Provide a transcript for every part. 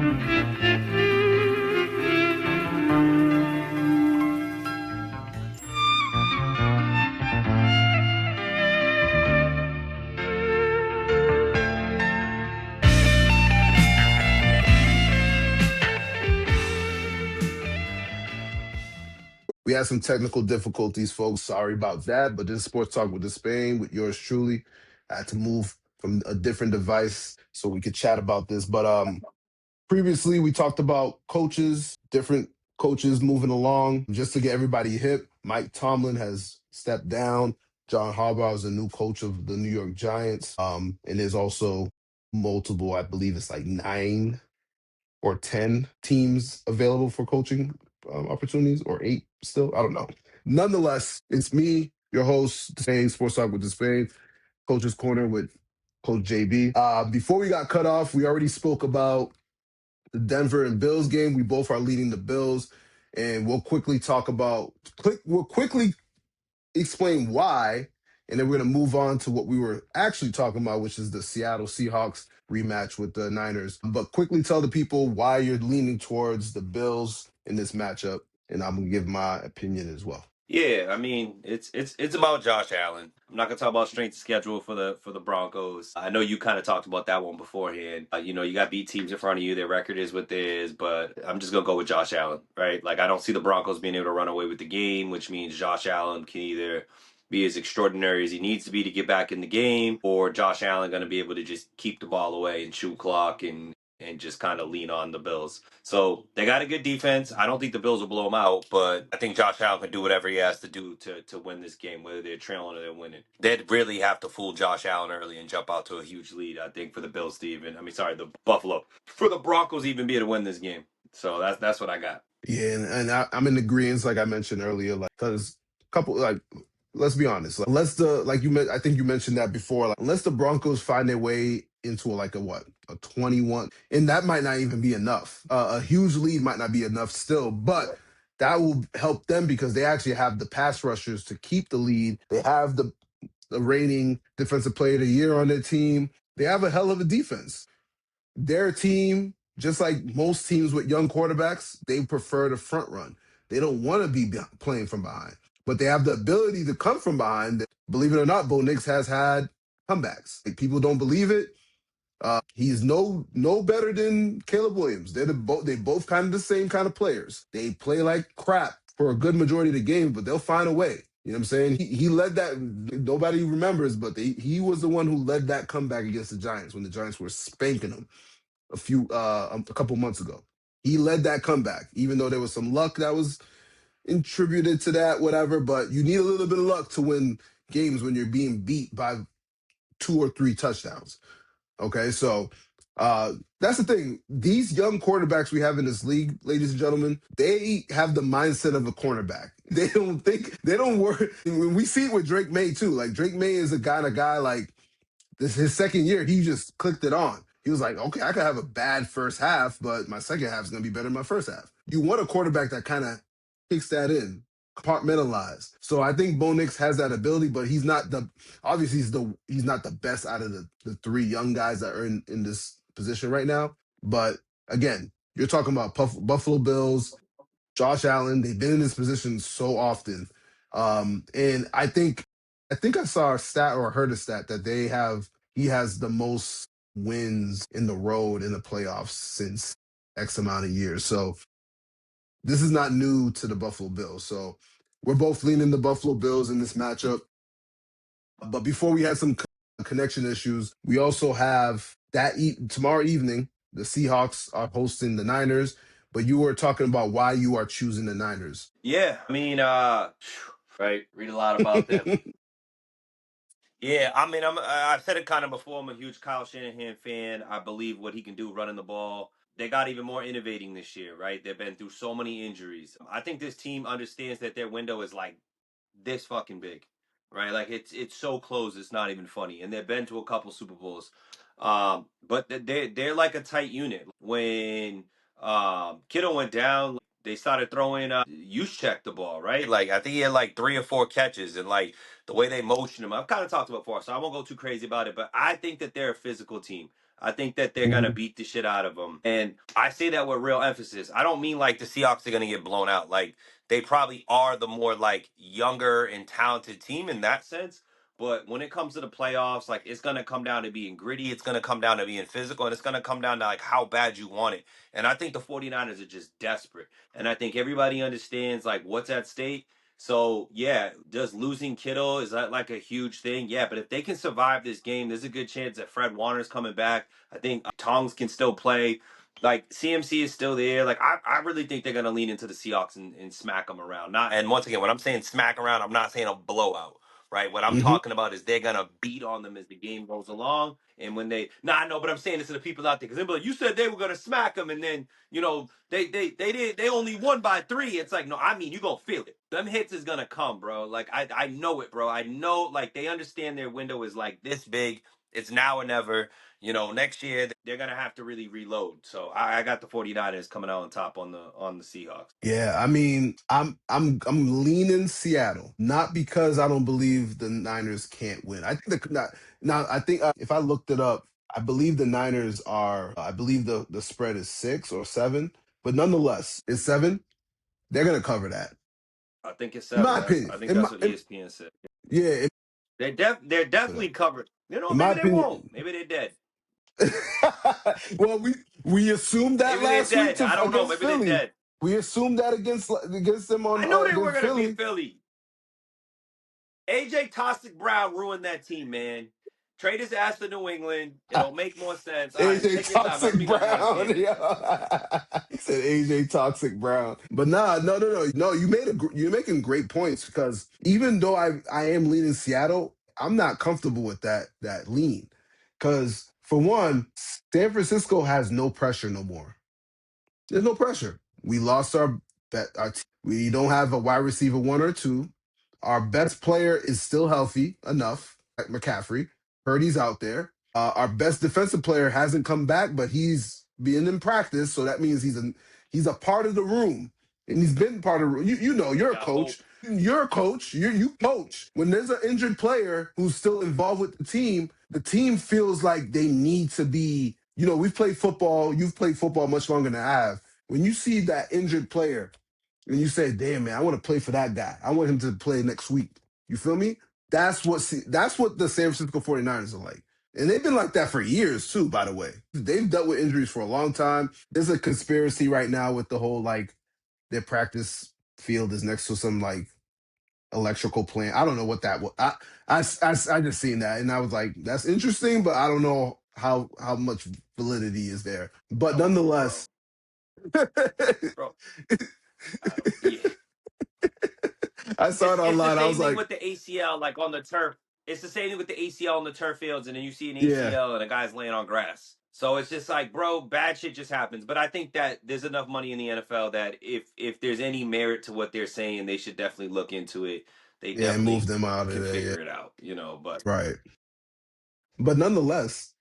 We had some technical difficulties, folks. Sorry about that. But this is Sports Talk with DesPain with yours truly. I had to move from a different device so we could chat about this. But previously we talked about coaches, different coaches moving along. Just to get everybody hip, Mike Tomlin has stepped down. John Harbaugh is the new coach of the New York Giants. And there's also multiple, I believe it's like 9 or 10 teams available for coaching opportunities, or 8 still. I don't know. Nonetheless, it's me, your host, Spain Sports Talk with DesPain, Coach's Corner with Coach JB. Before we got cut off, we already spoke about the Denver and Bills game. We both are leading the Bills, and we'll quickly explain why, and then we're going to move on to what we were actually talking about, which is the Seattle Seahawks rematch with the Niners. But quickly tell the people why you're leaning towards the Bills in this matchup, and I'm going to give my opinion as well. Yeah, I mean it's about Josh Allen. I'm not gonna talk about strength of schedule for the Broncos. I know you kind of talked about that one beforehand. You got beat teams in front of you. Their record is what it is, but I'm just gonna go with Josh Allen, right? Like I don't see the Broncos being able to run away with the game, which means Josh Allen can either be as extraordinary as he needs to be to get back in the game, or Josh Allen gonna be able to just keep the ball away and chew clock and just kind of lean on the Bills. So they got a good defense. I don't think the Bills will blow them out, but I think Josh Allen can do whatever he has to do to win this game, whether they're trailing or they're winning. They'd really have to fool Josh Allen early and jump out to a huge lead, I think, for the Bills to even, the Buffalo, for the Broncos even be able to win this game. So that's what I got. Yeah, and I'm in agreement, like I mentioned earlier, like because couple like let's be honest, like, unless the like you meant, I think you mentioned that before, like unless the Broncos find their way into a 21, and that might not even be enough. A huge lead might not be enough still, but that will help them because they actually have the pass rushers to keep the lead. They have the reigning defensive player of the year on their team. They have a hell of a defense. Their team, just like most teams with young quarterbacks, they prefer the front run. They don't want to be playing from behind, but they have the ability to come from behind. Believe it or not, Bo Nix has had comebacks. Like, people don't believe it. He's no better than Caleb Williams. They both kind of the same kind of players. They play like crap for a good majority of the game, but they'll find a way. You know what I'm saying? He led that. Nobody remembers, but he was the one who led that comeback against the Giants when the Giants were spanking them a couple months ago. He led that comeback, even though there was some luck that was attributed to that, whatever. But you need a little bit of luck to win games when you're being beat by 2 or 3 touchdowns. Okay, so that's the thing. These young quarterbacks we have in this league, ladies and gentlemen, they have the mindset of a cornerback. They don't worry. When we see it with Drake May too, like Drake May is a guy like this. His second year, he just clicked it on. He was like, okay, I could have a bad first half, but my second half is going to be better than my first half. You want a quarterback that kind of kicks that in, compartmentalized. So I think Bo Nix has that ability, but he's not obviously he's not the best out of the 3 young guys that are in this position right now. But again, you're talking about Buffalo Bills, Josh Allen. They've been in this position so often, and I think I saw a stat or heard a stat that he has the most wins in the road in the playoffs since X amount of years. So this is not new to the Buffalo Bills. So we're both leaning the Buffalo Bills in this matchup. But before we had some connection issues, we also have that tomorrow evening, the Seahawks are hosting the Niners. But you were talking about why you are choosing the Niners. Yeah, I mean, right, read a lot about them. Yeah, I mean, I've said it kind of before. I'm a huge Kyle Shanahan fan. I believe what he can do running the ball. They got even more innovating this year, right? They've been through so many injuries. I think this team understands that their window is like this fucking big, right? Like it's so close, it's not even funny. And they've been to a couple Super Bowls, but they're like a tight unit. When Kittle went down, they started throwing check the ball, right? Like I think he had like 3 or 4 catches, and like the way they motion him, I've kind of talked about before, so I won't go too crazy about it. But I think that they're a physical team. I think that they're gonna Mhm. beat the shit out of them, and I say that with real emphasis. I don't mean like the Seahawks are gonna get blown out. Like they probably are the more like younger and talented team in that sense. But when it comes to the playoffs, like it's gonna come down to being gritty. It's gonna come down to being physical, and it's gonna come down to like how bad you want it. And I think the 49ers are just desperate. And I think everybody understands like what's at stake. So yeah, does losing Kittle, is that like a huge thing? Yeah, but if they can survive this game, there's a good chance that Fred Warner's coming back. I think Tongs can still play. Like CMC is still there. Like I really think they're gonna lean into the Seahawks and smack them around. Not and once again, when I'm saying smack around, I'm not saying a blowout. Right. What I'm Mhm. talking about is they're gonna beat on them as the game goes along. And when they I know, but I'm saying this to the people out there because they're like, you said they were gonna smack them, and then they only won by 3. It's like, no, I mean, you gonna feel it. Them hits is gonna come, bro. Like I know it, bro. I know, like they understand their window is like this big. It's now or never. Next year they're gonna have to really reload. So I got the 49ers coming out on top on the Seahawks. Yeah, I mean, I'm leaning Seattle, not because I don't believe the Niners can't win. I think now I think if I looked it up, I believe the Niners are. I believe the spread is 6 or 7, but nonetheless, it's 7. They're gonna cover that, I think it's in 7. my opinion. I think that's what ESPN said. Yeah, They're for that. definitely covered. In my Maybe they won't. opinion. Maybe they're dead. Well, we assumed that Maybe they're last week dead. I don't know. against Maybe they're Philly. dead. We assumed that against them on I knew they were against gonna beat Philly. Philly. AJ Toxic Brown ruined that team, man. Trade his ass to New England. It'll make more sense. All right, AJ take your time. I know Toxic you guys want to see Brown. it. Yeah. He said AJ Toxic Brown. But nah, no. You're making great points because even though I am leaning Seattle, I'm not comfortable with that lean. Because for one, San Francisco has no pressure no more. There's no pressure. We lost we don't have a wide receiver 1 or 2. Our best player is still healthy enough, like McCaffrey. Purdy's out there. Our best defensive player hasn't come back, but he's being in practice, so that means he's a part of the room, and he's been part of the room. We You're a got hope. coach. You're a coach. You coach. When there's an injured player who's still involved with the team feels like they need to be. We've played football. You've played football much longer than I have. When you see that injured player and you say, "Damn man, I want to play for that guy. I want him to play next week." You feel me? That's what the San Francisco 49ers are like. And they've been like that for years too, by the way. They've dealt with injuries for a long time. There's a conspiracy right now with the whole like their practice field is next to some like electrical plant. I don't know what that was. I just seen that and I was like, that's interesting, but I don't know how much validity is there. But Oh, bro, nonetheless, bro. Yeah. I saw it It's the online. I same was thing like, with the ACL, like on the turf. It's the same thing with the ACL on the turf fields, and then you see an yeah, ACL and a guy's laying on grass. So it's just like, bro, bad shit just happens. But I think that there's enough money in the NFL that if there's any merit to what they're saying, they should definitely look into it. They yeah, move definitely them out of can there. Yeah, figure it out, But right. But nonetheless,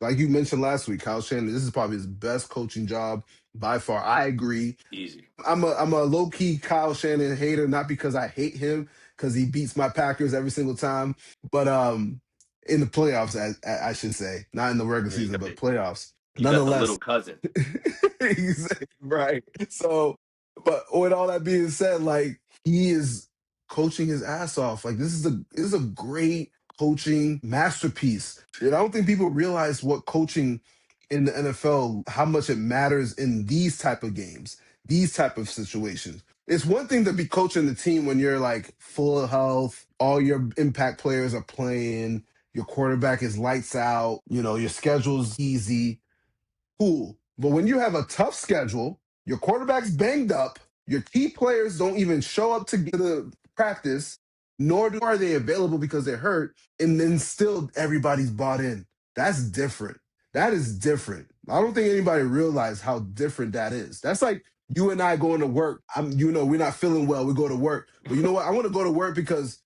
like you mentioned last week, Kyle Shannon, this is probably his best coaching job by far. I agree. easy. I'm a low key Kyle Shannon hater, not because I hate him, because he beats my Packers every single time, but in the playoffs, I should say, not in the regular You season, got but the, playoffs. you got the little Nonetheless, cousin. right. So, but with all that being said, like he is coaching his ass off. Like this is a great coaching masterpiece. And I don't think people realize what coaching in the NFL, how much it matters in these type of games, these type of situations. It's one thing to be coaching the team when you're like full of health, all your impact players are playing, your quarterback is lights out, your schedule's easy. Cool. But when you have a tough schedule, your quarterback's banged up, your key players don't even show up to the practice, nor are they available because they're hurt, and then still everybody's bought in. That's different. That is different. I don't think anybody realized how different that is. That's like you and I going to work. We're not feeling well. We go to work. But you know what? I want to go to work because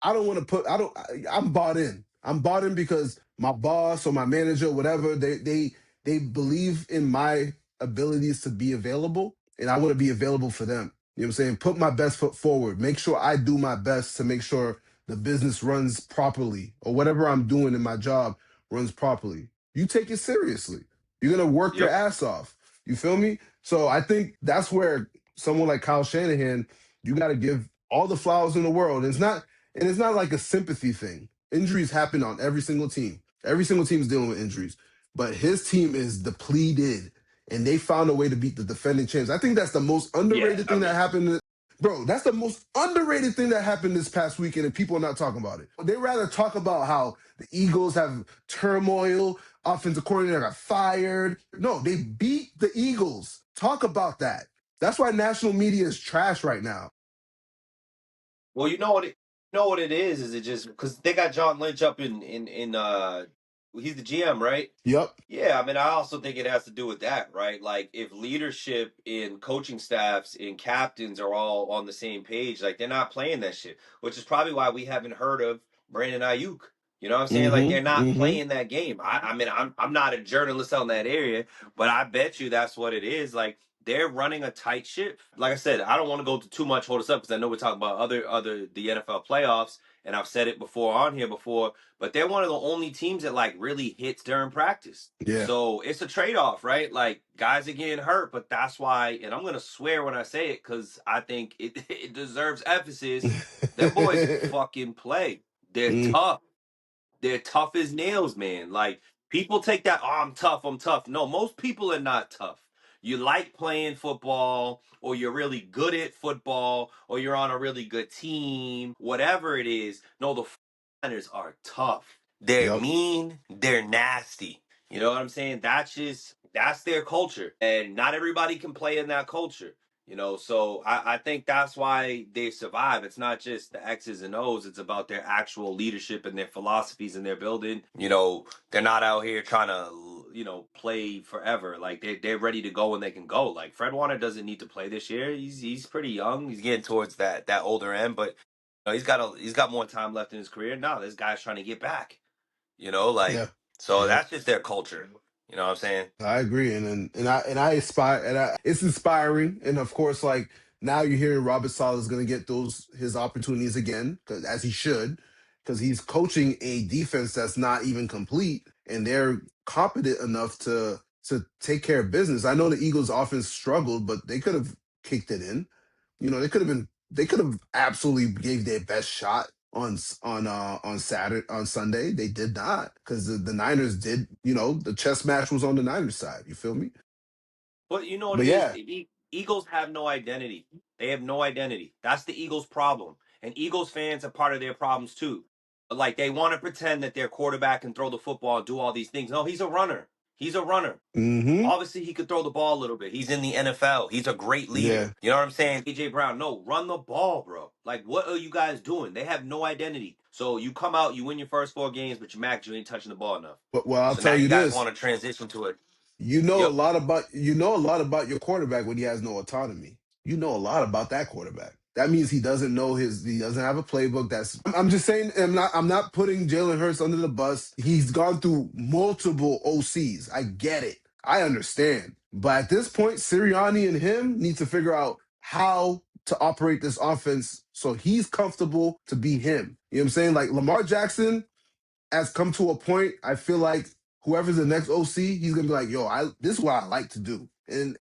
I don't want to put. I don't. I'm bought in. I'm bought in because my boss or my manager, whatever, they believe in my abilities to be available, and I want to be available for them. You know what I'm saying? Put my best foot forward. Make sure I do my best to make sure the business runs properly, or whatever I'm doing in my job runs properly. you take it seriously. You're gonna work your Yep. ass off. You feel me? So I think that's where someone like Kyle Shanahan, you got to give all the flowers in the world. It's not like a sympathy thing. Injuries happen on every single team. Every single team is dealing with injuries, but his team is depleted, and they found a way to beat the defending champs. I think that's the most Yeah. underrated I thing that mean, happened. Bro, that's the most underrated thing that happened this past weekend, and people are not talking about it. They rather talk about how the Eagles have turmoil, offensive coordinator got fired. No, they beat the Eagles. Talk about that. That's why national media is trash right now. well, you know what it is it just because they got John Lynch up in he's the GM, right? Yep. Yeah, I mean, I also think it has to do with that, right? Like, if leadership in coaching staffs and captains are all on the same page, like they're not playing that shit, which is probably why we haven't heard of Brandon Ayuk. You know what I'm saying? Like they're Mm-hmm. not Mm-hmm. playing that game. I mean, I'm not a journalist on that area, but I bet you that's what it is. Like they're running a tight ship. Like I said, I don't want to go to too much hold us up because I know we're talking about other the NFL playoffs, and I've said it before on here before, but they're one of the only teams that like really hits during practice. Yeah. So it's a trade off, right? Like guys are getting hurt, but that's why, and I'm gonna swear when I say it because I think it it deserves emphasis. Them boys fucking play. They're Mm, tough. They're tough as nails, man. Like people take that, oh, I'm tough, I'm tough. No, most people are not tough. You like playing football, or you're really good at football, or you're on a really good team, whatever it is. No, the Niners are tough. They're yep. mean, they're nasty. You know what I'm saying? That's their culture. And not everybody can play in that culture. So I think that's why they survive. It's not just the X's and O's, it's about their actual leadership and their philosophies and their building. They're not out here trying to, play forever. Like they're ready to go when they can go. Like Fred Warner doesn't need to play this year. He's pretty young. He's getting towards that older end, but he's got more time left in his career. No, this guy's trying to get back. Like Yeah. so Yep. that's just their culture. You know what I'm saying? I agree, and I aspire, it's inspiring, and of course, like now you're hearing Robert Saleh is going to get his opportunities again, as he should, because he's coaching a defense that's not even complete, and they're competent enough to take care of business. I know the Eagles' offense struggled, but they could have kicked it in. They could have absolutely gave their best shot on Saturday on Sunday. They did not because the Niners did. The chess match was on the Niners side. You feel me? But you know what But it is? yeah. The Eagles have no identity. They have no identity. That's the Eagles' problem. And Eagles fans are part of their problems too. Like they want to pretend that their quarterback can throw the football and do all these things. No, he's a runner. He's a runner. Mm-hmm. Obviously, he could throw the ball a little bit. He's in the NFL. He's a great leader. Yeah. You know what I'm saying? AJ Brown, no, run the ball, bro. Like, what are you guys doing? They have no identity. So you come out, you win your first 4 games, but you ain't touching the ball enough. But well, I'll So now tell you you guys this. want to transition to it. A Yep. lot about your quarterback when he has no autonomy. You know a lot about that quarterback. That means he doesn't have a playbook. I'm just saying. I'm not putting Jalen Hurts under the bus. He's gone through multiple OCs. I get it. I understand. But at this point, Sirianni and him need to figure out how to operate this offense so he's comfortable to be him. You know what I'm saying? Like Lamar Jackson has come to a point. I feel like whoever's the next OC, he's gonna be like, "Yo, this is what I like to do." And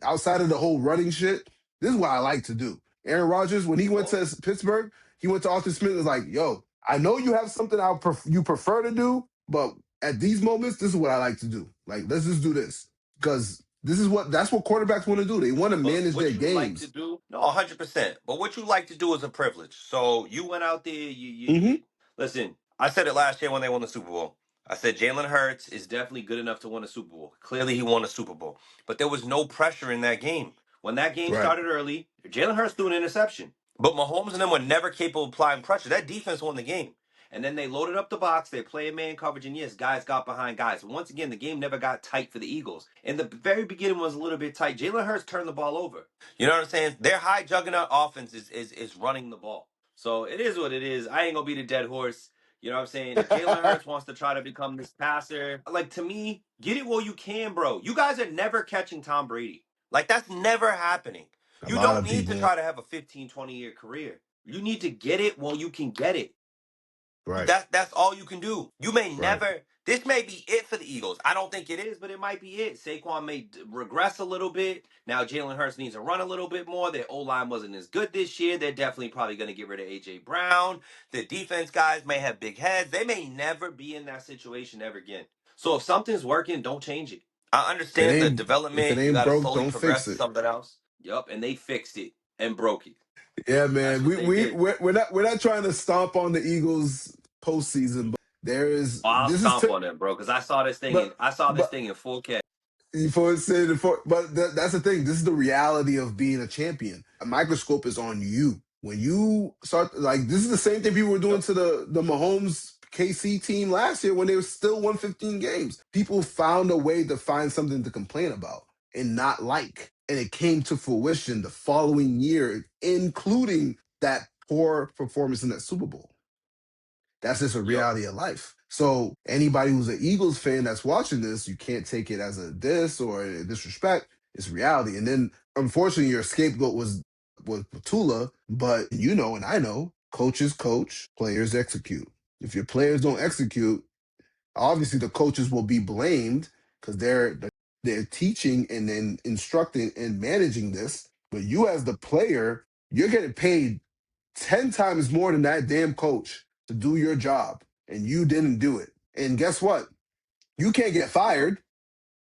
outside of the whole running shit, this is what I like to do. Aaron Rodgers, when he went Well, to Pittsburgh, he went to Arthur Smith and was like, "Yo, I know you have something you prefer to do, but at these moments, this is what I like to do. Like, let's just do this because that's what quarterbacks want to do. They want to but manage their what you like to games." do, no, 100%. But what you like to do is a privilege. So you went out there, you Hmm. listen. I said it last year when they won the Super Bowl. I said Jalen Hurts is definitely good enough to win a Super Bowl. Clearly, he won a Super Bowl, but there was no pressure in that game. When that game Right. started early, Jalen Hurts threw an interception, but Mahomes and them were never capable of applying pressure. That defense won the game. And then they loaded up the box. They played man coverage, and yes, guys got behind guys. But once again, the game never got tight for the Eagles. And the very beginning was a little bit tight. Jalen Hurts turned the ball over. You know what I'm saying? Their high juggernaut offense is running the ball. So it is what it is. I ain't gonna be the dead horse. You know what I'm saying? If Jalen Hurts wants to try to become this passer, like to me, get it while you can, bro. You guys are never catching Tom Brady. Like that's never happening. A You lot don't of need to people. try to have a 15, 20-year career. You need to get it while you can get it. Right. That's all you can do. You may Right. never This may be it for the Eagles. I don't think it is, but it might be it. Saquon may regress a little bit. Now Jalen Hurts needs to run a little bit more. Their O-line wasn't as good this year. They're definitely probably going to get rid of A.J. Brown. The defense guys may have big heads. They may never be in that situation ever again. So if something's working, don't change it. I understand the If it development. You ain't got to broke, slowly don't fix progress to it. something else. Yup, and they fixed it and broke it. Yeah, That's man. what they did. We're not trying to stomp on the Eagles postseason, but I'll this is stomp on them, bro, because I saw this thing but in I saw this but thing in 4K. before it said but that's the thing. This is the reality of being a champion. A microscope is on you. When you start like this is the same thing people were doing Yep. to the Mahomes KC team last year when they were still won 15 games. People found a way to find something to complain about and not like. And it came to fruition the following year, including that poor performance in that Super Bowl. That's just a Yep. reality of life. So anybody who's an Eagles fan that's watching this, you can't take it as a diss or a disrespect. It's reality. And then unfortunately your scapegoat was Patula, but you know and I know, coaches coach, players execute. If your players don't execute, obviously the coaches will be blamed because they're teaching and then instructing and managing this. But you as the player, you're getting paid 10 times more than that damn coach to do your job, and you didn't do it. And guess what? You can't get fired.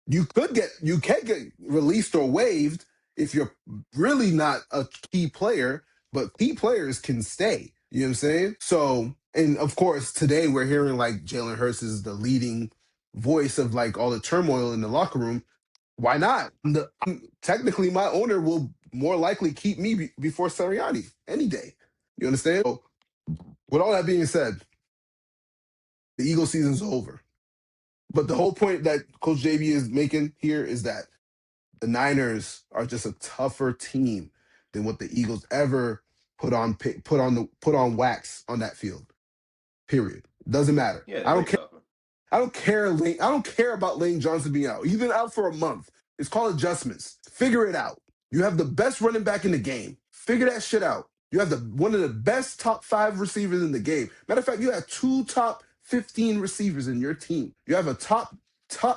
You can get released or waived if you're really not a key player, but key players can stay. You know what I'm saying? So, and of course, today we're hearing like Jalen Hurts is the leading voice of like all the turmoil in the locker room. Why not? Technically, my owner will more likely keep me before Sirianni any day. You understand? So, with all that being said, the Eagle season's over. But the whole point that Coach JB is making here is that the Niners are just a tougher team than what the Eagles ever put on wax on that field. Period. Doesn't matter. Yeah, they're way tougher. I don't care. I don't care about Lane Johnson being out. He's been out for a month. It's called adjustments. Figure it out. You have the best running back in the game. Figure that shit out. You have one of the best top 5 receivers in the game. Matter of fact, you have 2 top 15 receivers in your team. You have a top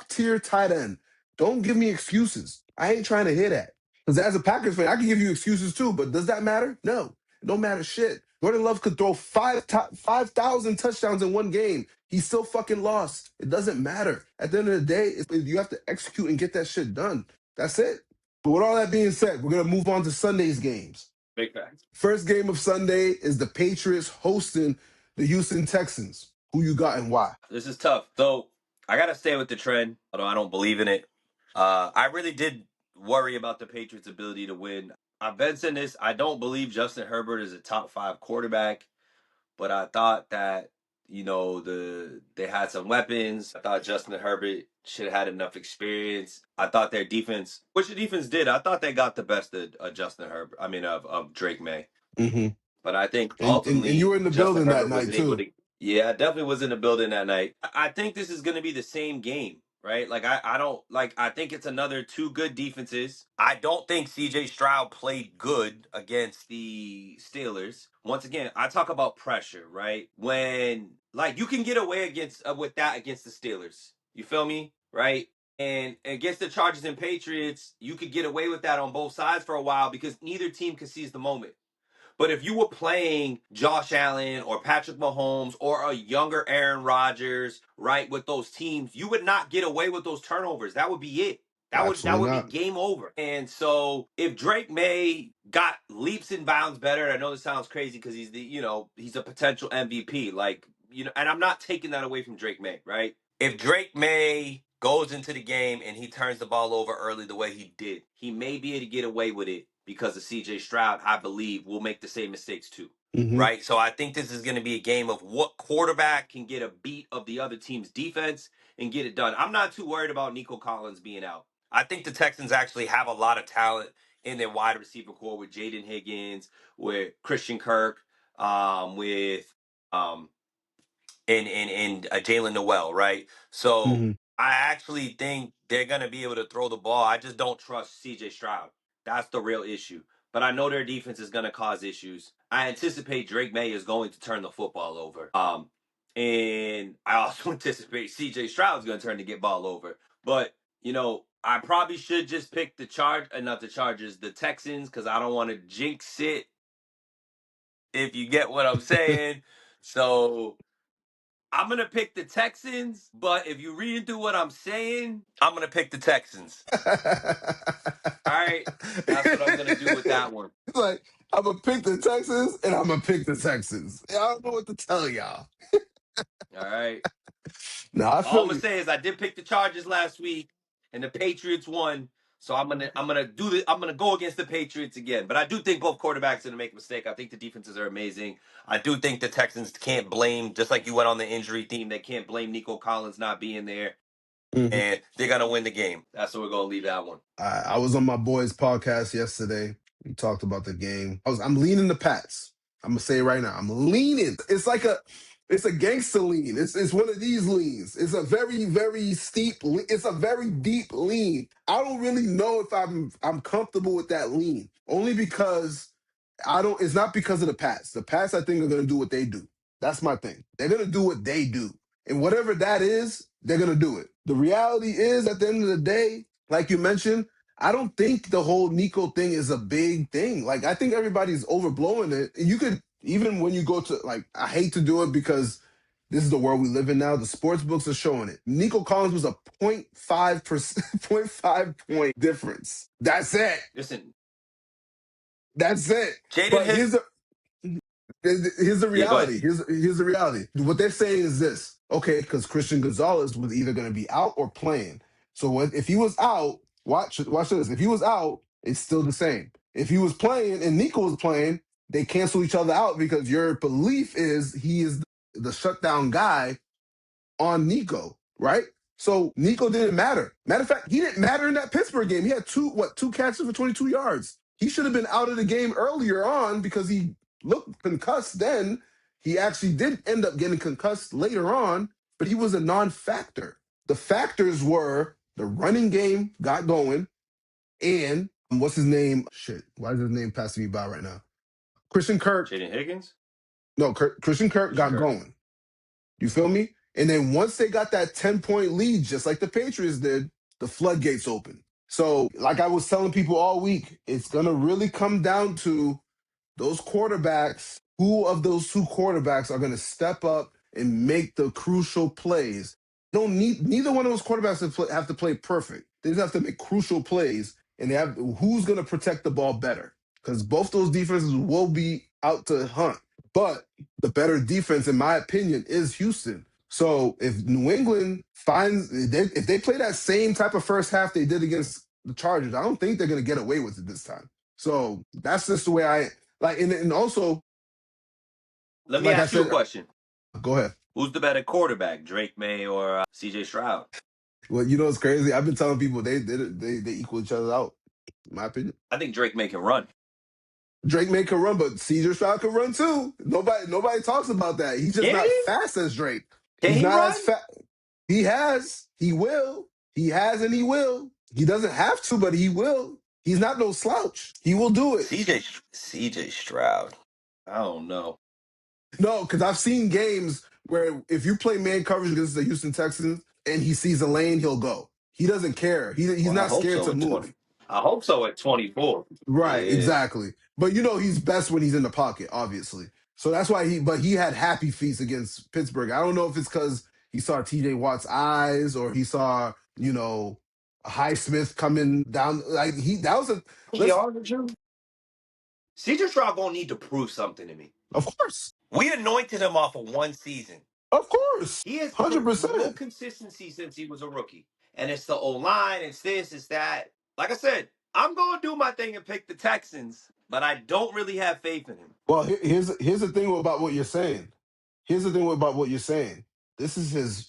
tier tight end. Don't give me excuses. I ain't trying to hear that. Because as a Packers fan, I can give you excuses too, but does that matter? No. It don't matter shit. Jordan Love could throw 5,000 touchdowns in one game. He still fucking lost. It doesn't matter. At the end of the day, you have to execute and get that shit done. That's it. But with all that being said, we're going to move on to Sunday's games. Big facts. First game of Sunday is the Patriots hosting the Houston Texans. Who you got and why? This is tough. So I gotta stay with the trend, although I don't believe in it. I really did worry about the Patriots' ability to win. I've been saying this. I don't believe Justin Herbert is a top 5 quarterback, but I thought that they had some weapons. I thought Justin Herbert should have had enough experience. I thought their defense, which the defense did, I thought they got the best of Justin Herbert. I mean of Drake May. Mm-hmm. But I think And you ultimately were in the Justin building that Herbert wasn't night able too. to. Yeah, I definitely was in the building that night. I think this is going to be the same game, right? Like I don't like. I think it's another 2 good defenses. I don't think C.J. Stroud played good against the Steelers. Once again, I talk about pressure, right? When like you can get away against with that against the Steelers. You feel me, right? And against the Chargers and Patriots, you could get away with that on both sides for a while because neither team can seize the moment. But if you were playing Josh Allen or Patrick Mahomes or a younger Aaron Rodgers, right, with those teams, you would not get away with those turnovers. That would be it. That Absolutely would be not. game over. And so if Drake May got leaps and bounds better, I know this sounds crazy because he's a potential MVP. And I'm not taking that away from Drake May, right? If Drake May goes into the game and he turns the ball over early the way he did, he may be able to get away with it because of CJ Stroud, I believe, will make the same mistakes too. Mm-hmm. Right? So I think this is going to be a game of what quarterback can get a beat of the other team's defense and get it done. I'm not too worried about Nico Collins being out. I think the Texans actually have a lot of talent in their wide receiver core with Jaden Higgins, with Christian Kirk, with and Jalen Noel, right? So Mm-hmm. I actually think they're gonna be able to throw the ball. I just don't trust CJ Stroud. That's the real issue. But I know their defense is gonna cause issues. I anticipate Drake May is going to turn the football over. And I also anticipate CJ Stroud's going to turn to get ball over. But, I probably should just pick not the Chargers, the Texans, because I don't want to jinx it, if you get what I'm saying. So I'm going to pick the Texans, but if you read into what I'm saying, I'm going to pick the Texans. All right? That's what I'm going to do with that one. Like, I'm gonna pick the Texans, and I'm gonna pick the Texans. I don't know what to tell y'all. All right? No, I All I'm feel gonna you. say is I did pick the Chargers last week, and the Patriots won. So I'm gonna go against the Patriots again. But I do think both quarterbacks are gonna make a mistake. I think the defenses are amazing. I do think the Texans can't blame, just like you went on the injury theme, they can't blame Nico Collins not being there, Mhm. and they're gonna win the game. That's what we're gonna leave that one. I was on my boys' podcast yesterday. We talked about the game. I'm leaning the Pats. I'm gonna say it right now. I'm leaning. It's a gangster lean. It's one of these leans. It's a very, very steep. It's a very deep lean. I don't really know if I'm comfortable with that lean. Only because I don't. It's not because of the Pats. The Pats, I think, are gonna do what they do. That's my thing. They're gonna do what they do, and whatever that is, they're gonna do it. The reality is, at the end of the day, like you mentioned, I don't think the whole Nico thing is a big thing. Like, I think everybody's overblowing it. You could, even when you go to, like, I hate to do it because this is the world we live in now. The sports books are showing it. Nico Collins was a 0.5%, 0.5 point difference. That's it. Listen, That's it. Jaden But hit. here's the Yeah, go ahead. reality. Here's the reality. What they're saying is this. Okay, because Christian Gonzalez was either going to be out or playing. So if he was out, watch this. If he was out, it's still the same. If he was playing and Nico was playing, they cancel each other out because your belief is he is the shutdown guy on Nico, right? So Nico didn't matter. Matter of fact, he didn't matter in that Pittsburgh game. He had two catches for 22 yards. He should have been out of the game earlier on because he looked concussed then. He actually did end up getting concussed later on, but he was a non-factor. The factors were the running game got going and what's his name? Shit, why is his name passing me by right now? Christian Kirk. Jaden Higgins. No, Christian Kirk Christian got Kirk. going. You feel me? And then once they got that 10-point lead, just like the Patriots did, the floodgates open. So, like I was telling people all week, it's going to really come down to those quarterbacks. Who of those two quarterbacks are going to step up and make the crucial plays? Don't need neither one of those quarterbacks have to play perfect. They just have to make crucial plays, and they have who's going to protect the ball better because both those defenses will be out to hunt. But the better defense, in my opinion, is Houston. So if New England finds if they play that same type of first half they did against the Chargers, I don't think they're going to get away with it this time. So that's just the way I like. And also, Let me like I ask you a said, question. go ahead. Who's the better quarterback, Drake May or CJ Stroud? Well, you know it's crazy. I've been telling people they equal each other out. In my opinion, I think Drake May can run. Drake may can run, but Caesar Stroud can run too. Nobody talks about that. He's just Can not he? fast as Drake. Can He's he not run? as fast. He has. He will. He has and he will. He doesn't have to, but he will. He's not no slouch. He will do it. CJ Stroud. I don't know. No, because I've seen games where if you play man coverage against the Houston Texans and he sees a lane, he'll go. He doesn't care. He's Well, I not hope scared so to at move. 20. I hope so at 24. Right, Yeah. exactly. But he's best when he's in the pocket, obviously. So that's why he had happy feet against Pittsburgh. I don't know if it's because he saw TJ Watt's eyes or he saw, Highsmith coming down. Like that was a Be let's honest with you. CJ Stroud gonna need to prove something to me. of course. We anointed him off of one season. Of course. He has proved no 100%. consistency since he was a rookie. And it's the O line, it's this, it's that. Like I said, I'm gonna do my thing and pick the Texans, but I don't really have faith in him. Well, here's the thing about what you're saying. Here's the thing about what you're saying. This is his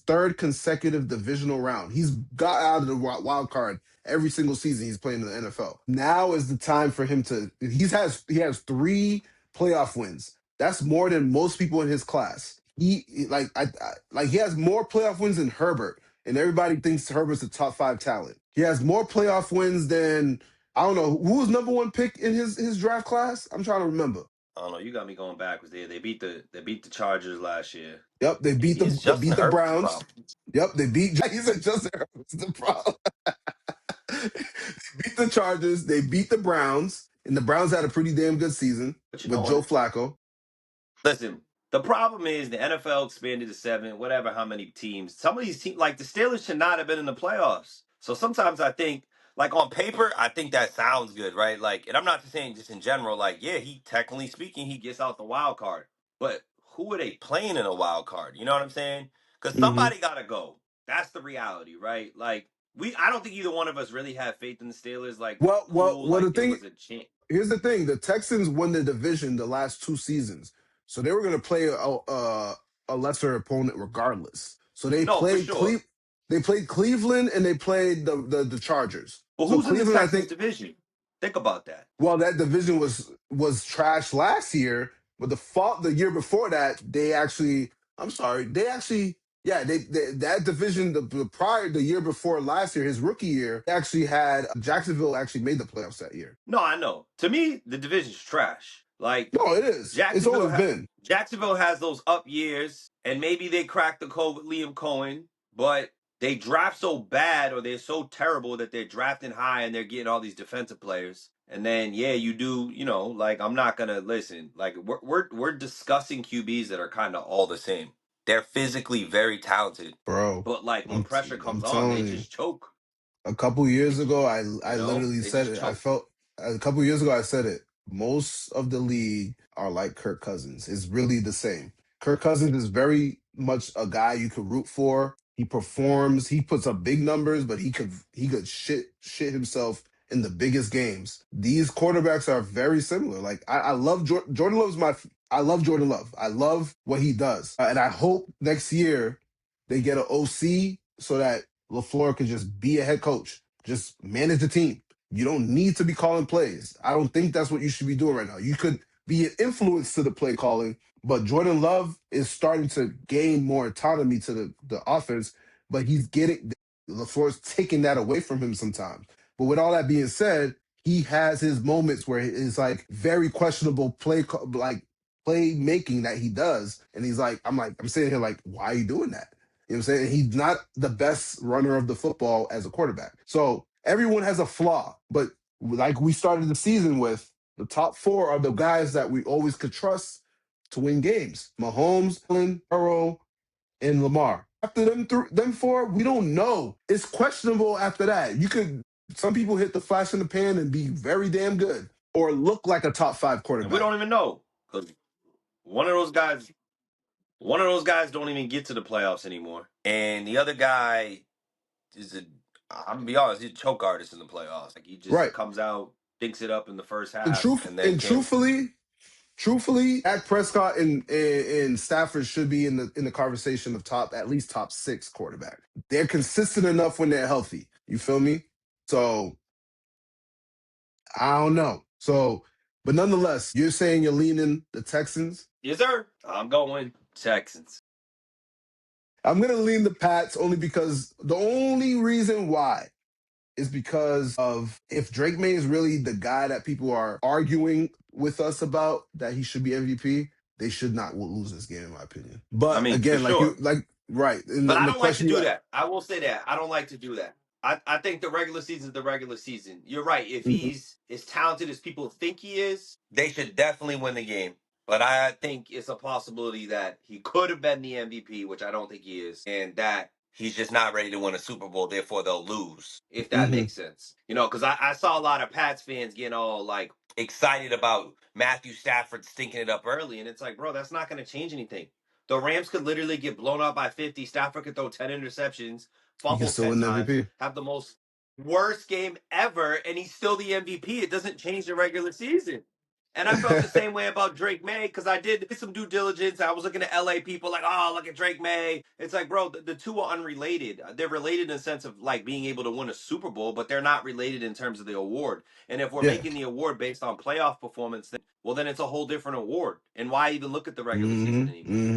third consecutive divisional round. He's got out of the wild card every single season he's playing in the NFL. Now is the time for him to. He has 3 playoff wins. That's more than most people in his class. He has more playoff wins than Herbert, and everybody thinks Herbert's a top 5 talent. He has more playoff wins than I don't know who was number 1 pick in his draft class. I'm trying to remember. I don't know. You got me going backwards there. They beat the Chargers last year. Yep, they beat Is they Justin beat the Herbert the Browns. problem? Yep, they beat. He said Justin Herbert's the problem. They beat the Chargers. They beat the Browns, and the Browns had a pretty damn good season But you know with Joe what? Flacco. Listen, the problem is the NFL expanded to seven, whatever, how many teams. Some of these teams, like the Steelers, should not have been in the playoffs. So sometimes I think, like on paper, I think that sounds good, right? Like, and I'm not just saying just in general, like, yeah, he technically speaking, he gets out the wild card. But who are they playing in a wild card? You know what I'm saying? Because Hmm. somebody got to go. That's the reality, right? Like, I don't think either one of us really have faith in the Steelers. Like, cool, Well. The like there thing was a chance. Here's the thing: the Texans won the division the last 2 seasons, so they were going to play a lesser opponent regardless. So No, for sure. they played Cleveland and they played the Chargers. But So who's in the Cleveland, I Texans think, division? Think about that. well, that division was trash last year, but the year before that, they actually, I'm sorry, they actually, yeah, they that division the year before last year, his rookie year, they actually had Jacksonville actually made the playoffs that year. No, I know. To me, the division's trash. Like No, it is. It's always been. Jacksonville has those up years, and maybe they cracked the code with Liam Cohen, but they draft so bad or they're so terrible that they're drafting high and they're getting all these defensive players. And then yeah, you do, like I'm not gonna listen. Like we're discussing QBs that are kind of all the same. They're physically very talented, Bro, but like when pressure I'm comes on, they telling you. just choke. A couple years ago, I You know, literally they said just it. I choke. felt a couple years ago I said it. Most of the league are like Kirk Cousins. It's really the same. Kirk Cousins is very much a guy you could root for. He performs. He puts up big numbers, but he could shit himself in the biggest games. These quarterbacks are very similar. Like I love Jordan Love's my. I love Jordan Love. I love what he does, and I hope next year they get an OC so that LaFleur could just be a head coach, just manage the team. You don't need to be calling plays. I don't think that's what you should be doing right now. You could be an influence to the play calling, but Jordan Love is starting to gain more autonomy to the offense, but he's getting LaFleur's taking that away from him sometimes. But with all that being said, he has his moments where it's like very questionable play making that he does, and I'm sitting here like, why are you doing that? You know what I'm saying? He's not the best runner of the football as a quarterback. So everyone has a flaw. But like we started the season with, the top four are the guys that we always could trust to win games. Mahomes, Allen, Burrow, and Lamar. After them four, we don't know. It's questionable after that. Some people hit the flash in the pan and be very damn good or look like a top five And we quarterback. don't even know because one of those guys, one of those guys don't even get to the playoffs anymore, and the other guy is I'm gonna be honest, he's a choke artist in the playoffs. Like he just Right. comes out, thinks it up in the first And half, truth and then and can't. truthfully, Dak Prescott and Stafford should be in the conversation of at least top six quarterback. They're consistent enough when they're healthy. You feel me? So I don't know. But nonetheless, you're saying you're leaning the Texans. Yes, sir. I'm going Texans. I'm gonna lean the Pats only because the only reason why is because of, if Drake May is really the guy that people are arguing with us about that he should be MVP, they should not lose this game, in my opinion. I But mean, for again, sure. right, and But I the don't like to question do that. I will say that. I don't like to do that. I think the regular season is the regular season. You're right. If Mhm. he's as talented as people think he is, they should definitely win the game. But I think it's a possibility that he could have been the MVP, which I don't think he is, and that he's just not ready to win a Super Bowl, therefore they'll lose. If that Mhm. makes sense. Because I saw a lot of Pats fans getting all like excited about Matthew Stafford stinking it up early, and it's like, bro, that's not going to change anything. The Rams could literally get blown out by 50. Stafford could throw 10 interceptions, He can fumble still 10 win the times, MVP. have the most worst game ever, and he's still the MVP. It doesn't change the regular season. And I felt the same way about Drake May because I did some due diligence. I was looking at LA people like, oh, look at Drake May. It's like, bro, the two are unrelated. They're related in the sense of like being able to win a Super Bowl, but they're not related in terms of the award. And if we're Yeah. making the award based on playoff performance, then it's a whole different award. And why even look at the regular season anymore?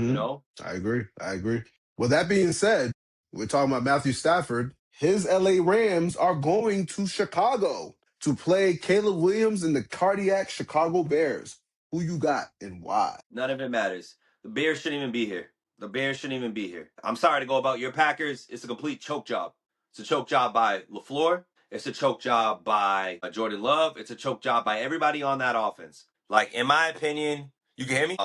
You know? I agree. I agree. With that being said, we're talking about Matthew Stafford. His LA Rams are going to Chicago to play Caleb Williams and the cardiac Chicago Bears. Who you got and why? None of it matters. The Bears shouldn't even be here. The Bears shouldn't even be here. I'm sorry to go about your Packers. It's a complete choke job. It's a choke job by LaFleur. It's a choke job by Jordan Love. It's a choke job by everybody on that offense. Like, in my opinion, you can hear me?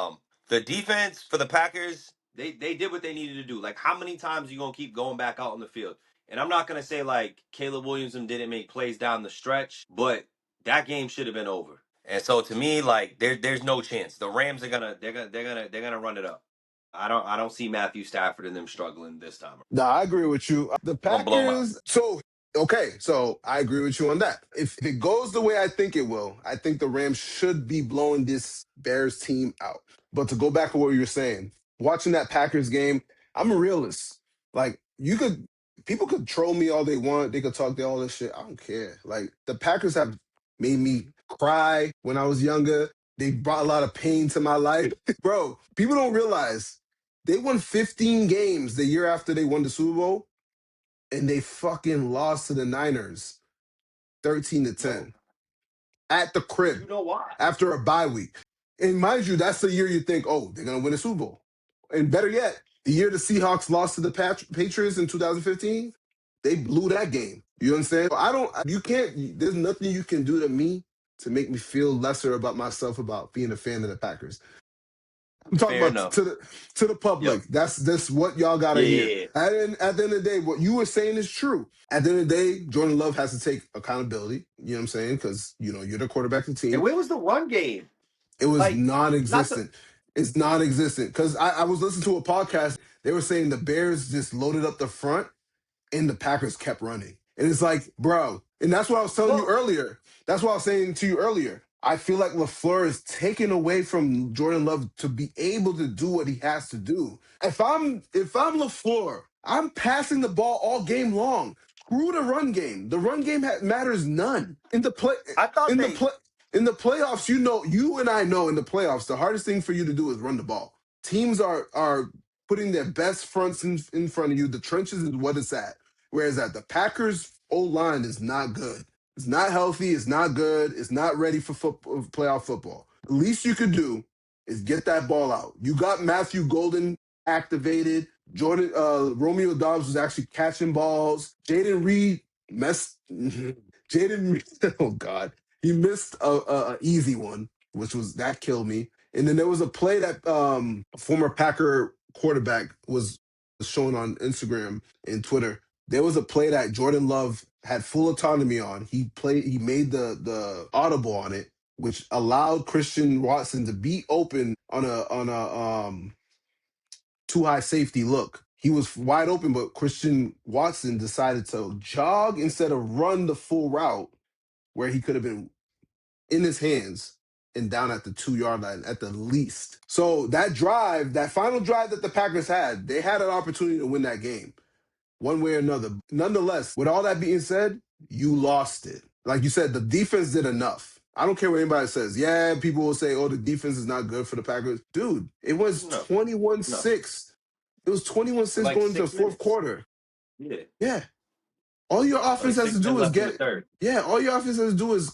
The defense for the Packers, they did what they needed to do. Like, how many times are you going to keep going back out on the field? And I'm not going to say, like, Caleb Williamson didn't make plays down the stretch, but that game should have been over. And so to me, like there's no chance. The Rams are they're gonna run it up. I don't see Matthew Stafford and them struggling this time. No, I agree with you. The They're gonna blow them out. Packers. So I agree with you on that. If it goes the way I think it will, I think the Rams should be blowing this Bears team out. But to go back to what you were saying, watching that Packers game, I'm a realist. Like people could troll me all they want. They could talk all this shit. I don't care. Like the Packers have made me cry when I was younger. They brought a lot of pain to my life. Bro, people don't realize they won 15 games the year after they won the Super Bowl, and they fucking lost to the Niners 13 to Yo, 10 at the crib you know why? after a bye week. And mind you, that's the year you think, oh, they're going to win a Super Bowl. And better yet, the year the Seahawks lost to the Patriots in 2015, they blew that game. You understand? There's nothing you can do to me to make me feel lesser about myself about being a fan of the Packers. I'm talking Fair about enough. to the Yep. public. That's what y'all gotta Yeah, hear. yeah, yeah. At the end of the day, what you were saying is true. At the end of the day, Jordan Love has to take accountability. You know what I'm saying? Because you're the quarterback of the And team. where was the run game? It was Like, not the. non-existent. It's non-existent. Because I was listening to a podcast. They were saying the Bears just loaded up the front and the Packers kept running. And it's like, bro, and that's what I was telling you Well, earlier. That's what I was saying to you earlier. I feel like LaFleur is taken away from Jordan Love to be able to do what he has to do. If I'm LaFleur, I'm passing the ball all game long. Screw the run game. The run game matters none. I thought In the they. play in the playoffs, you and I know in the playoffs, the hardest thing for you to do is run the ball. Teams are putting their best fronts in front of you. The trenches is what it's at. Whereas at the Packers, O-line is not good. It's not healthy. It's not good. It's not ready for playoff football. The least you could do is get that ball out. You got Matthew Golden activated. Romeo Dobbs was actually catching balls. Jaden Reed messed. Jaden Reed, oh God, he missed a easy one, which was that killed me. And then there was a play that a former Packer quarterback was showing on Instagram and Twitter. There was a play that Jordan Love had full autonomy on. He made the audible on it, which allowed Christian Watson to be open on a too high safety look. He was wide open, but Christian Watson decided to jog instead of run the full route where he could have been in his hands and down at the 2 yard line at the least. So that final drive that the Packers had, they had an opportunity to win that game one way or another. Nonetheless, with all that being said, you lost it. Like you said, the defense did enough. I don't care what anybody says. Yeah, people will say, oh, the defense is not good for the Packers. Dude, it was No, 21-6. It was for 21-6 like going into the 6 fourth minutes. quarter. Yeah, Yeah. All your like offense has to six do minutes is left in the third. all your offense has to do is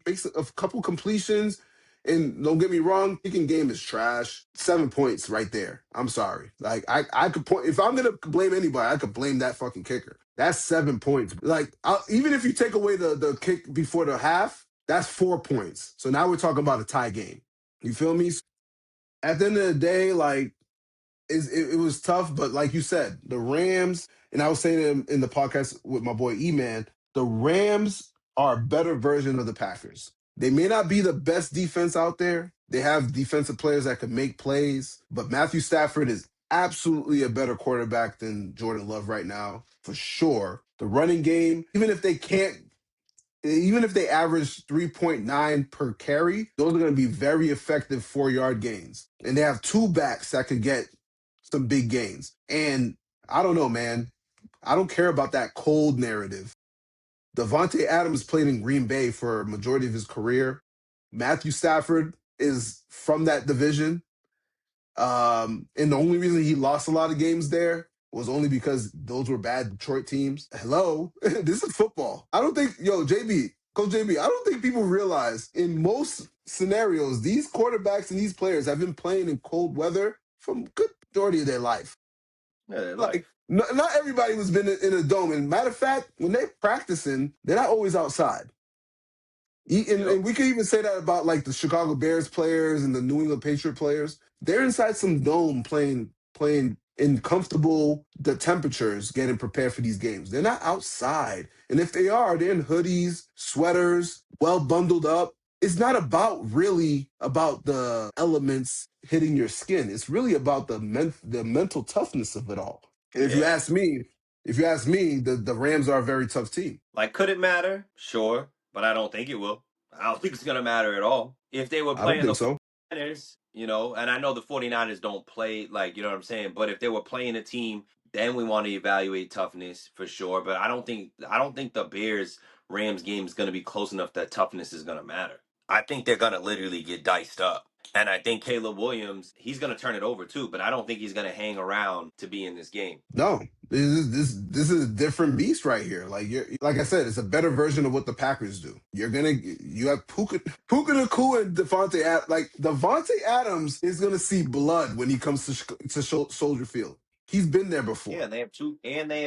make a couple completions. And don't get me wrong, kicking game is trash. 7 points right there. I'm sorry. Like I could point if I'm gonna blame anybody, I could blame that fucking kicker. That's 7 points. Like even if you take away the kick before the half, that's 4 points. So now we're talking about a tie game. You feel me? At the end of the day, like it was tough, but like you said, the Rams, and I was saying in the podcast with my boy E-Man, the Rams are a better version of the Packers. They may not be the best defense out there. They have defensive players that can make plays, but Matthew Stafford is absolutely a better quarterback than Jordan Love right now, for sure. The running game, even if they average 3.9 per carry, those are going to be very effective 4 yard gains. And they have two backs that could get some big gains. And I don't know, man. I don't care about that cold narrative. Devontae Adams played in Green Bay for a majority of his career. Matthew Stafford is from that division. And the only reason he lost a lot of games there was only because those were bad Detroit teams. Hello, this is football. I don't think, JB, Coach JB, I don't think people realize in most scenarios, these quarterbacks and these players have been playing in cold weather for a good majority of their life. Yeah, their Like, life. not everybody was been in a dome. And matter of fact, when they're practicing, they're not always outside. Yep. And we could even say that about like the Chicago Bears players and the New England Patriot players. They're inside some dome playing in comfortable the temperatures, getting prepared for these games. They're not outside. And if they are, they're in hoodies, sweaters, well bundled up. It's not really about the elements hitting your skin. It's really about the mental toughness of it all. And Yeah. if you ask me, the Rams are a very tough team. Like, could it matter? Sure, but I don't think it will. I don't think it's gonna matter at all. If they were I don't playing think the so. 49ers, and I know the 49ers don't play like, you know what I'm saying, but if they were playing a team, then we want to evaluate toughness for sure. But I don't think the Bears Rams game is gonna be close enough that toughness is gonna matter. I think they're gonna literally get diced up. And I think Caleb Williams, he's gonna turn it over too, but I don't think he's gonna hang around to be in this game. No, this is a different beast right here. Like I said, it's a better version of what the Packers do. You have Puka Nacua and like Devontae Adams is gonna see blood when he comes to Soldier Field. He's been there Yeah, before. they have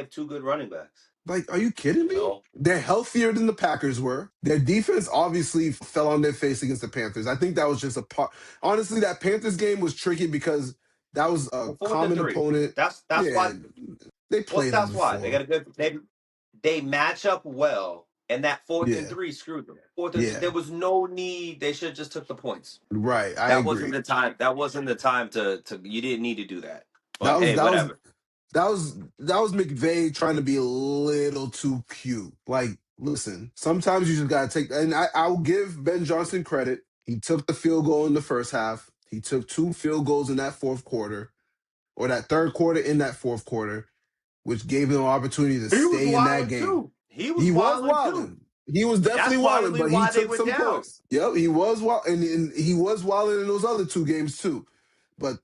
two good running backs. Like, are you kidding You me? know, They're healthier than the Packers were. Their defense obviously fell on their face against the Panthers. I think that was just a part. Honestly, that Panthers game was tricky because that was a well, fourth and common three. opponent. That's Yeah, why. they Well, played them that's why they got before. a good. They match up well, and that fourth and Yeah, three screwed them. Fourth and there yeah, was no need. They should have just took the points. right. I That wasn't agree. the time. That wasn't the time to. You didn't need to do that. That But was hey, that was whatever. that was McVay trying to be a little too cute. Like, listen, sometimes you just gotta take. And I'll give Ben Johnson credit. He took the field goal in the first half. He took two field goals in that fourth quarter, or that third quarter in that fourth quarter, which gave him an opportunity to He was stay in that wilding game. too. He was He was wilding too. wilding. He was That's definitely wilding, partly but he why they took went some down. points. Yep, he was wild, and he was wilding in those other two games too. But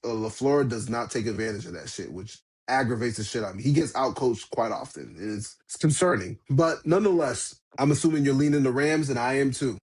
LaFleur does not take advantage of that shit, which aggravates the shit out of me. He gets outcoached quite often. It's concerning, but nonetheless, I'm assuming you're leaning the Rams, and I am too.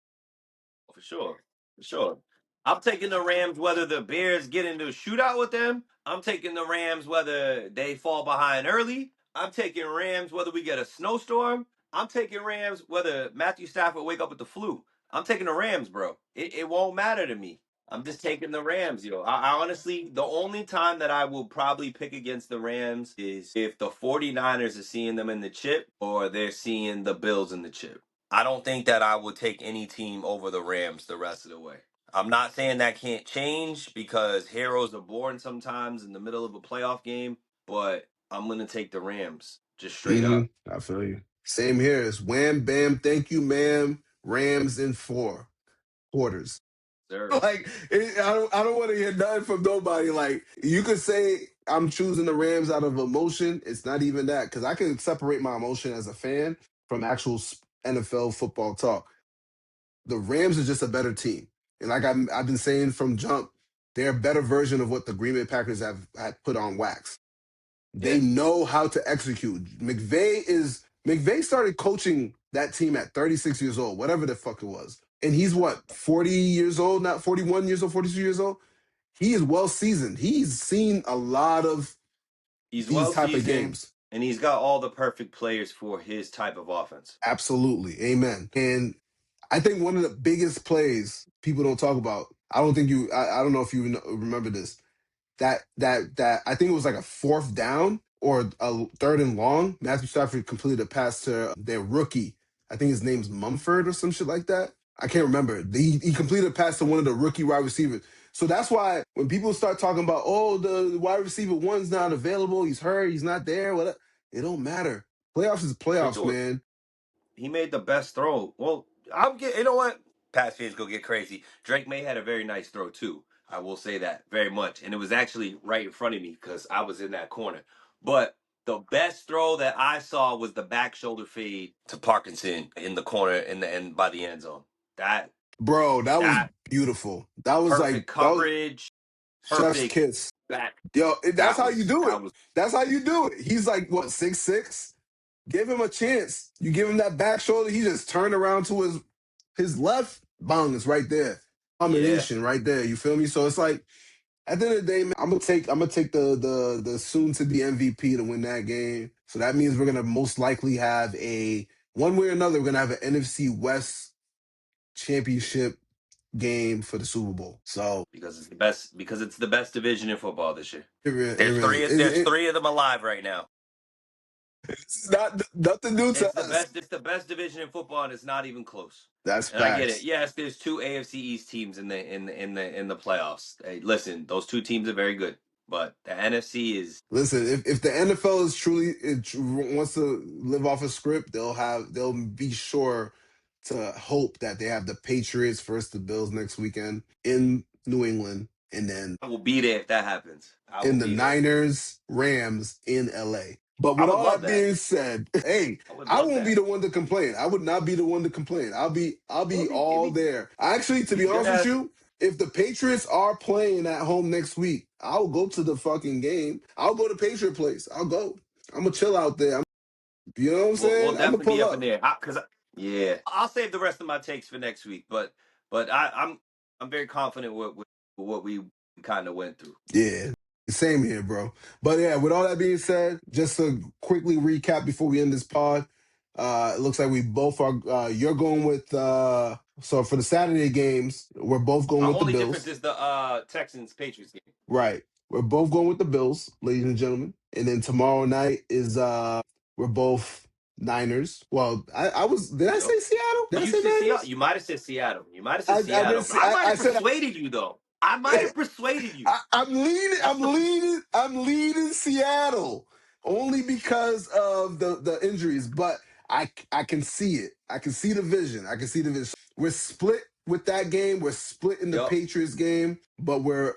For sure. For sure. I'm taking the Rams whether the Bears get into a shootout with them. I'm taking the Rams whether they fall behind early. I'm taking Rams whether we get a snowstorm. I'm taking Rams whether Matthew Stafford wake up with the flu. I'm taking the Rams, bro. It won't matter to me. I'm just taking the Rams, yo. I honestly, the only time that I will probably pick against the Rams is if the 49ers are seeing them in the chip or they're seeing the Bills in the chip. I don't think that I would take any team over the Rams the rest of the way. I'm not saying that can't change because heroes are born sometimes in the middle of a playoff game, but I'm going to take the Rams just straight up. I feel you. Same here. It's wham bam, thank you, ma'am. Rams in four quarters. Sir. Like, I don't want to hear nothing from nobody. Like, you could say I'm choosing the Rams out of emotion. It's not even that because I can separate my emotion as a fan from actual NFL football talk. The Rams are just a better team, and like I've been saying from jump, they're a better version of what the Green Bay Packers have had put on wax. They Yeah. know how to execute. McVay started coaching that team at 36 years old, whatever the fuck it was. And he's what, 40 years old, not 41 years old, 42 years old? He is well seasoned. He's seen a lot of He's these well type of seasoned games. and he's got all the perfect players for his type of offense. Absolutely. Amen. And I think one of the biggest plays people don't talk about, I don't know if you remember this, that I think it was like a fourth down or a third and long. Matthew Stafford completed a pass to their rookie. I think his name's Mumford or some shit like that. I can't remember. He completed a pass to one of the rookie wide receivers. So that's why when people start talking about, oh, the wide receiver one's not available, he's hurt, he's not there, whatever, it don't matter. Playoffs is For playoffs, sure. man. He made the best throw. Well, I'm getting. You know what? Pass fans go get crazy. Drake May had a very nice throw too. I will say that very much, and it was actually right in front of me because I was in that corner. But the best throw that I saw was the back shoulder fade to Parkinson in the corner in the end by the end zone. That Bro, that was that beautiful. That was perfect like that was coverage, chef's perfect kiss. back. Yo, that's That how you was do it. that was That's how you do it. He's like what, 6'6"? Give him a chance. You give him that back shoulder, he just turned around to his left, bang, it's right there. Yeah, Combination right there. You feel me? So it's like at the end of the day, man, I'm gonna take the soon to be MVP to win that game. So that means we're gonna most likely have a one way or another, we're gonna have an NFC West championship game for the Super Bowl. So because it's the best division in football this year. it really There's three of them alive right now. it's not nothing new to us. It's the best division in football, and it's not even close. That's And I get it. facts. Yes, there's two AFC East teams in the playoffs. Hey, listen, those two teams are very good, but the NFC is Listen, if the NFL is wants to live off a script, they'll be sure to hope that they have the Patriots versus the Bills next weekend in New England, and then I will be there if that happens. I will in the be there. Niners Rams in LA. But I with would all love that that. being said, hey, I would I love won't be that. the one to complain. I would not be the one to complain. I'll be all It'd there. Actually, to be be good honest with as you, if the Patriots are playing at home next week, I'll go to the fucking game. I'll go to Patriot Place. I'll go. I'm gonna chill out there. You know what I'm we'll saying? I'm gonna definitely pull be up in up. there. Yeah, I'll save the rest of my takes for next week. But I'm very confident with what we kind of went through. Yeah. Same here, bro. But yeah, with all that being said, just to quickly recap before we end this pod, it looks like we both are you're going with so for the Saturday games, we're both going Our with the only difference Bills. is the Texans Patriots game. Right. We're both going with the Bills, ladies and gentlemen. And then tomorrow night is we're both Niners. Well, I was did I Yep. say Seattle? Did I You say said Seattle. Niners? You might have said Seattle. You might have said I didn't Seattle. see I might I have said persuaded you though. I might have persuaded you. I'm leaning. That's the I'm leaning Seattle only because of the injuries. But I can see it. I can see the vision. I can see the vision. We're split with that game. We're split in the yep. Patriots game, but we're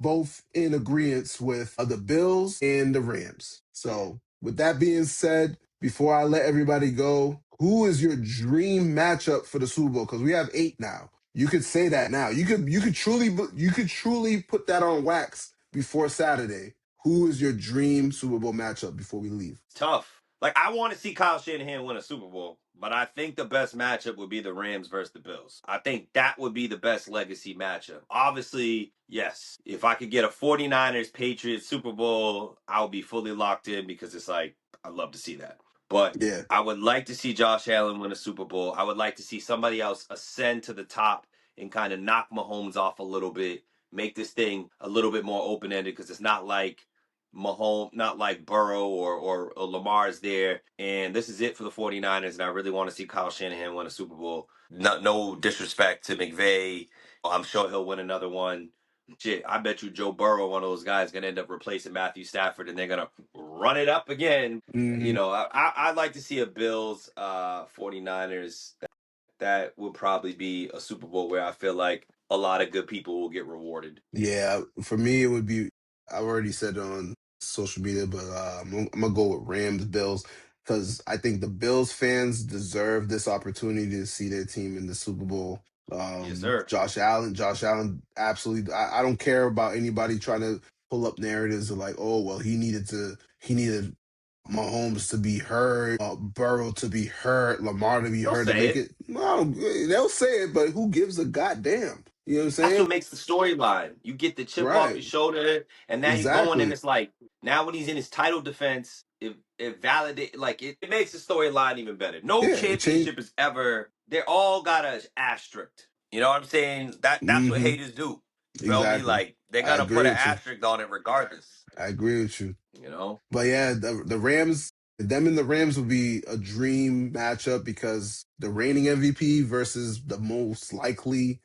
both in agreement with the Bills and the Rams. Yeah. So with that being said, before I let everybody go, who is your dream matchup for the Super Bowl? Because we have 8 now. You could say that now. You could truly put that on wax before Saturday. Who is your dream Super Bowl matchup before we leave? It's tough. Like I want to see Kyle Shanahan win a Super Bowl, but I think the best matchup would be the Rams versus the Bills. I think that would be the best legacy matchup. Obviously, yes, if I could get a 49ers Patriots Super Bowl, I would be fully locked in because it's like I'd love to see that. But Yeah. I would like to see Josh Allen win a Super Bowl. I would like to see somebody else ascend to the top and kind of knock Mahomes off a little bit, make this thing a little bit more open ended because it's not like Mahomes, not like Burrow or Lamar is there. And this is it for the 49ers. And I really want to see Kyle Shanahan win a Super Bowl. No disrespect to McVay. I'm sure he'll win another one. Shit, I bet you Joe Burrow, one of those guys, going to end up replacing Matthew Stafford and they're going to run it up again. You Hmm. know, I'd like to see a Bills 49ers. That would probably be a Super Bowl where I feel like a lot of good people will get rewarded. Yeah. For me, it would be. I've already said it on social media, but I'm gonna go with Rams Bills because I think the Bills fans deserve this opportunity to see their team in the Super Bowl. Yes, sir. Josh Allen, absolutely. I don't care about anybody trying to pull up narratives of like, oh well, he needed Mahomes to be hurt, Burrow to be hurt, Lamar to be Don't hurt to say make it. it. No, they'll say it, but who gives a goddamn? You know what I'm That's saying? what makes the storyline. You get the chip off your Right. shoulder, and now you're going, and Exactly. it's like now when he's in his title defense, it validate like it makes the storyline even better. No Yeah. It changed. championship is ever. They're all got a asterisk. You know what I'm saying? That's what Hmm. haters do. You feel me? Exactly. Like they're I gonna put agree an with you. asterisk on it regardless. I agree with you. You know? But yeah, the Rams, them and the Rams would be a dream matchup because the reigning MVP versus the most likely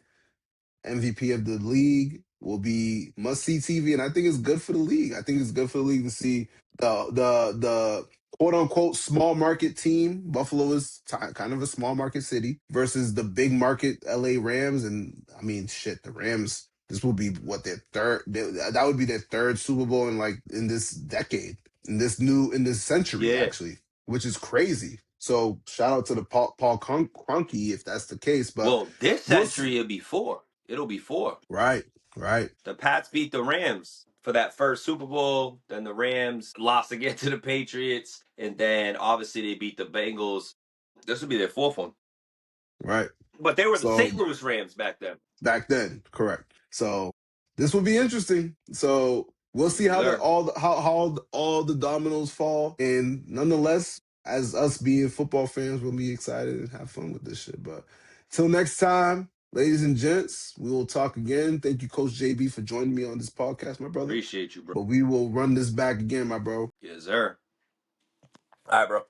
MVP of the league will be must see TV, and I think it's good for the league. I think it's good for the league to see the quote unquote small market team. Buffalo is kind of a small market city versus the big market LA Rams, and I mean shit, the Rams. This will be what their third. That would be their third Super Bowl in like in this decade, in this century Yeah. actually, which is crazy. So shout out to the Paul Kroenke if that's the case, but Well, this we'll see. century it'll be four. It'll be four. Right, right. The Pats beat the Rams for that first Super Bowl. Then the Rams lost again to the Patriots, and then obviously they beat the Bengals. This would be their fourth one. Right. But they were the So St. Louis Rams back then. back then, correct. So this will be interesting. So we'll see Yes, how sir. how all the dominoes fall. And nonetheless, as us being football fans, we'll be excited and have fun with this shit. But till next time, ladies and gents, we will talk again. Thank you, Coach JB, for joining me on this podcast, my brother. Appreciate you, bro. But we will run this back again, my bro. Yes, sir. All right, bro.